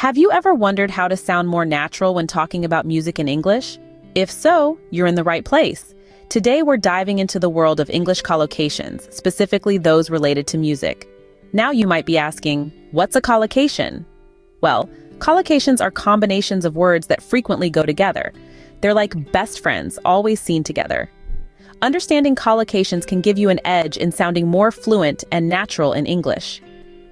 Have you ever wondered how to sound more natural when talking about music in English? If so, you're in the right place. Today we're diving into the world of English collocations, specifically those related to music. Now you might be asking, what's a collocation? Well, collocations are combinations of words that frequently go together. They're like best friends, always seen together. Understanding collocations can give you an edge in sounding more fluent and natural in English.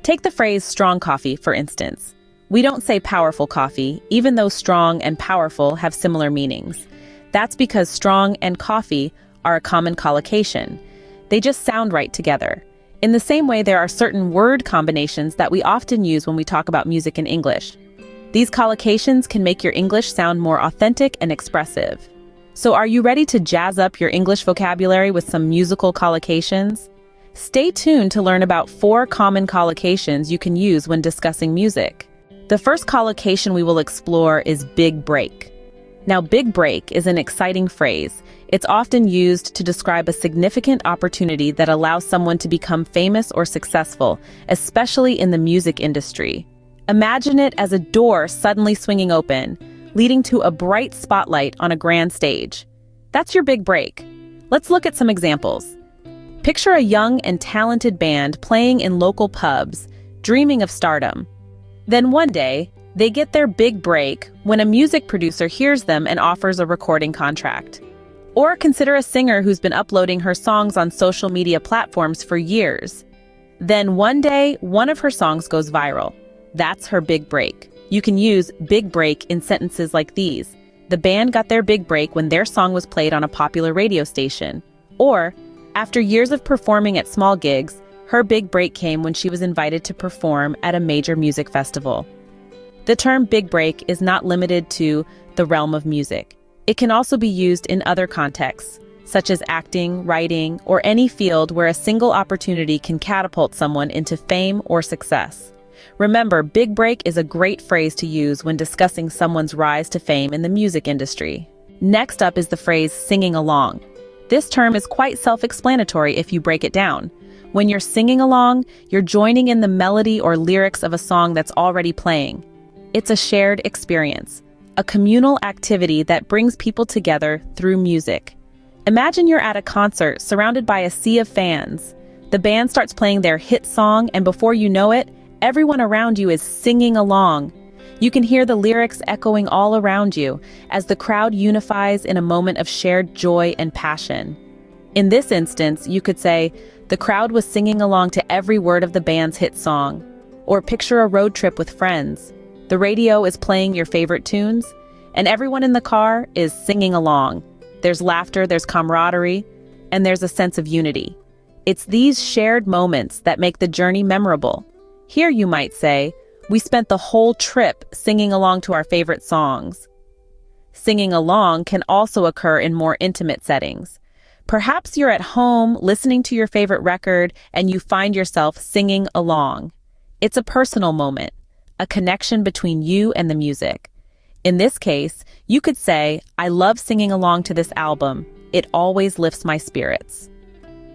Take the phrase strong coffee, for instance. We don't say powerful coffee, even though strong and powerful have similar meanings. That's because strong and coffee are a common collocation. They just sound right together. In the same way, there are certain word combinations that we often use when we talk about music in English. These collocations can make your English sound more authentic and expressive. So are you ready to jazz up your English vocabulary with some musical collocations? Stay tuned to learn about 4 common collocations you can use when discussing music. The first collocation we will explore is big break. Now, big break is an exciting phrase. It's often used to describe a significant opportunity that allows someone to become famous or successful, especially in the music industry. Imagine it as a door suddenly swinging open, leading to a bright spotlight on a grand stage. That's your big break. Let's look at some examples. Picture a young and talented band playing in local pubs, dreaming of stardom. Then one day, they get their big break when a music producer hears them and offers a recording contract. Or consider a singer who's been uploading her songs on social media platforms for years. Then one day, one of her songs goes viral. That's her big break. You can use big break in sentences like these. The band got their big break when their song was played on a popular radio station. Or, after years of performing at small gigs, her big break came when she was invited to perform at a major music festival. The term big break is not limited to the realm of music. It can also be used in other contexts, such as acting, writing, or any field where a single opportunity can catapult someone into fame or success. Remember, big break is a great phrase to use when discussing someone's rise to fame in the music industry. Next up is the phrase singing along. This term is quite self-explanatory if you break it down. When you're singing along, you're joining in the melody or lyrics of a song that's already playing. It's a shared experience, a communal activity that brings people together through music. Imagine you're at a concert surrounded by a sea of fans. The band starts playing their hit song, and before you know it, everyone around you is singing along. You can hear the lyrics echoing all around you as the crowd unifies in a moment of shared joy and passion. In this instance, you could say, the crowd was singing along to every word of the band's hit song. Or picture a road trip with friends. The radio is playing your favorite tunes, and everyone in the car is singing along. There's laughter, there's camaraderie, and there's a sense of unity. It's these shared moments that make the journey memorable. Here you might say, we spent the whole trip singing along to our favorite songs. Singing along can also occur in more intimate settings. Perhaps you're at home listening to your favorite record and you find yourself singing along. It's a personal moment, a connection between you and the music. In this case, you could say, I love singing along to this album. It always lifts my spirits.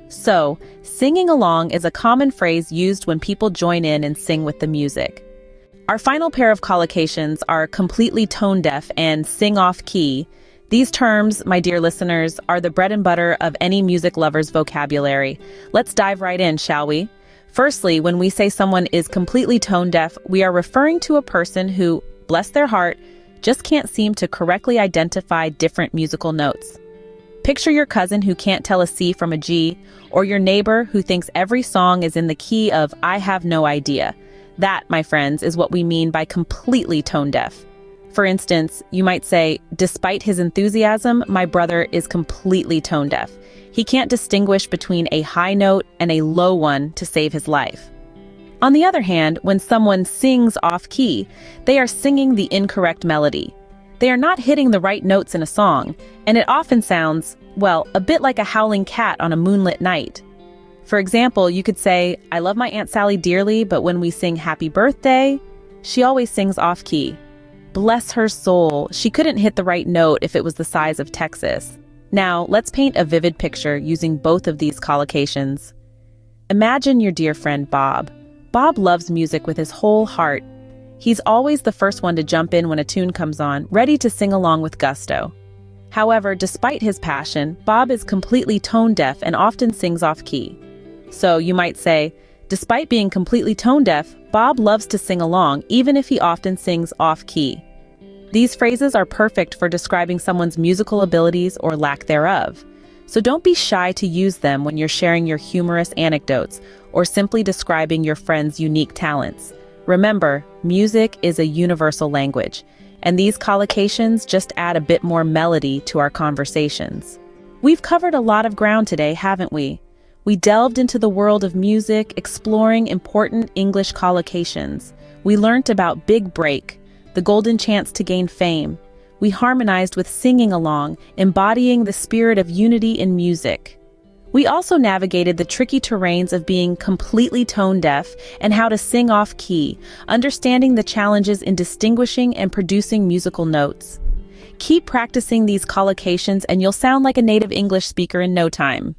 So, singing along is a common phrase used when people join in and sing with the music. Our final pair of collocations are completely tone deaf and sing off key. These terms, my dear listeners, are the bread and butter of any music lover's vocabulary. Let's dive right in, shall we? Firstly, when we say someone is completely tone deaf, we are referring to a person who, bless their heart, just can't seem to correctly identify different musical notes. Picture your cousin who can't tell a C from a G, or your neighbor who thinks every song is in the key of I have no idea. That, my friends, is what we mean by completely tone deaf. For instance, you might say, despite his enthusiasm, my brother is completely tone deaf. He can't distinguish between a high note and a low one to save his life. On the other hand, when someone sings off-key, they are singing the incorrect melody. They are not hitting the right notes in a song, and it often sounds, well, a bit like a howling cat on a moonlit night. For example, you could say, I love my Aunt Sally dearly, but when we sing Happy Birthday, she always sings off-key. Bless her soul, she couldn't hit the right note if it was the size of Texas. Now, let's paint a vivid picture using both of these collocations. Imagine your dear friend Bob. Bob loves music with his whole heart. He's always the first one to jump in when a tune comes on, ready to sing along with gusto. However, despite his passion, Bob is completely tone-deaf and often sings off-key. So you might say, despite being completely tone-deaf, Bob loves to sing along, even if he often sings off-key. These phrases are perfect for describing someone's musical abilities or lack thereof. So don't be shy to use them when you're sharing your humorous anecdotes or simply describing your friend's unique talents. Remember, music is a universal language, and these collocations just add a bit more melody to our conversations. We've covered a lot of ground today, haven't we? We delved into the world of music, exploring important English collocations. We learned about Big Break, the golden chance to gain fame. We harmonized with singing along, embodying the spirit of unity in music. We also navigated the tricky terrains of being completely tone-deaf and how to sing off-key, understanding the challenges in distinguishing and producing musical notes. Keep practicing these collocations and you'll sound like a native English speaker in no time.